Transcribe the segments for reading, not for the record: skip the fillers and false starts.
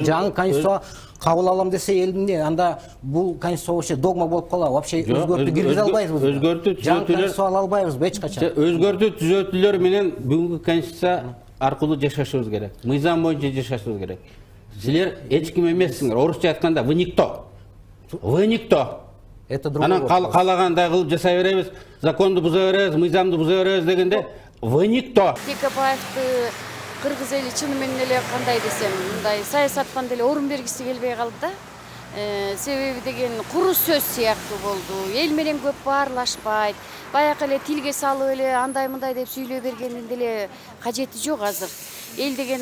жаңы конституция кабыл алам десе элдин анда бул конституция вообще догма болуп калабы, вообще өзгөртүп киргизе албайбыз. Өзгөртүү жаңы конституция ала албайбызбы эч качан? Өзгөртүү түзөтүүлөр менен бүгүнкү конституция аркылуу жашашыбыз керек. Мыйзам боюнча жашашыбыз керек. Силер эч ким эмессиңер. Орусча айтканда вы никто. Вы никто. Это другой Анан вопрос. каалагандай кылып жасай беребиз, законду буза беребиз, мыйзамды буза беребиз дегенде вы никто. Текебаевди кыргыз эли чыны менен эле кандай десем, мындай саясаттан деле орун бергиси келбей калды да. Себеби деген куру сөз сыяктуу болду. Эл менен көп баарлашпайт. Баягы эле тилге салып эле андай мындай деп сүйлөй бергенин деле кажети жок азыр. Эл деген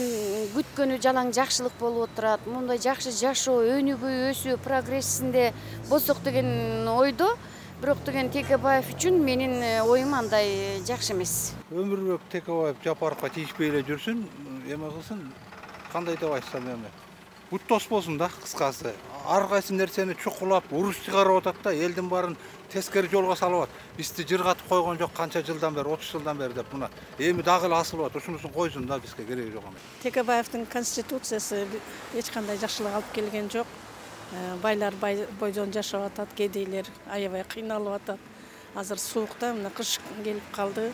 күткөнү жалаң жакшылык болуп отурат. Мындай жакшы жашоо, өнүгүү, өсүү, прогрессинде болсок деген ойдо. Бирок деген Текебаев үчүн менин оюм андай жакшы эмес. Өмүрбек Текебаев Жапаровго тийишпей эле жүрсүн, эме кылсын, кандай деп айтсам эми. Бут дос болсун да, кыскасы. Ар кайсы нерсени чукулап, уруш чыгарып атат да, элдин баарын тескери жолго салып атат. Бизди жыргатып койгон жок канча жылдан бери, 30 жылдан бери деп мына. Эми дагы эле асылып атат. Ушунусун койсун да, бизге кереги жок эми. Текебаевдин конституциясы эч кандай жакшылык алып келген жок. Байлар бойдон жашап атат, кедейлер аябай кыйналып атат. Азыр суукта мына кыш келип калды.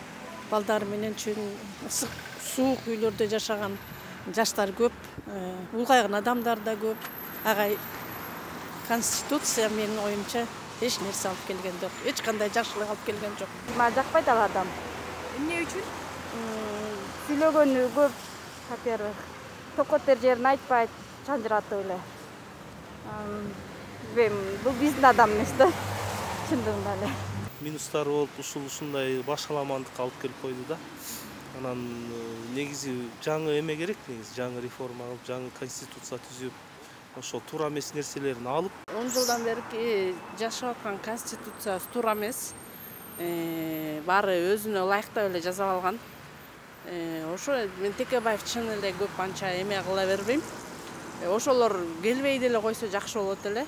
Балдар менен чүн ысык суук үйлөрдө жашаган жаштар көп, улгайган адамдар да көп. Агай конституция менин оюмча эч нерсе алып келген жок. Эч кандай жакшылык алып келген жок. Мага жакпайт ал адам. Эмне үчүн? Сүйлөгөнү көп, во-первых. Токоттер жерин айтпайт, чанжыратып эле. Бул биздин адам эмес да. Чындыгында эле. Минустары болуп ушундай башаламандыкка алып келип койду да. Анан негизи жаңы эме керек, негизи жаңы реформа кылып, жаңы конституция түзүп, ошол туура эмес нерселерин алып. 10 жылдан бери жашап аткан конституциясы туура эмес. Баары өзүнө ылайыктуу эле жазып алган. Ошо мен Текебаев чын эле көп анча эме кыла бербейм. Ошолор келбей деле койсо жакшы болот эле.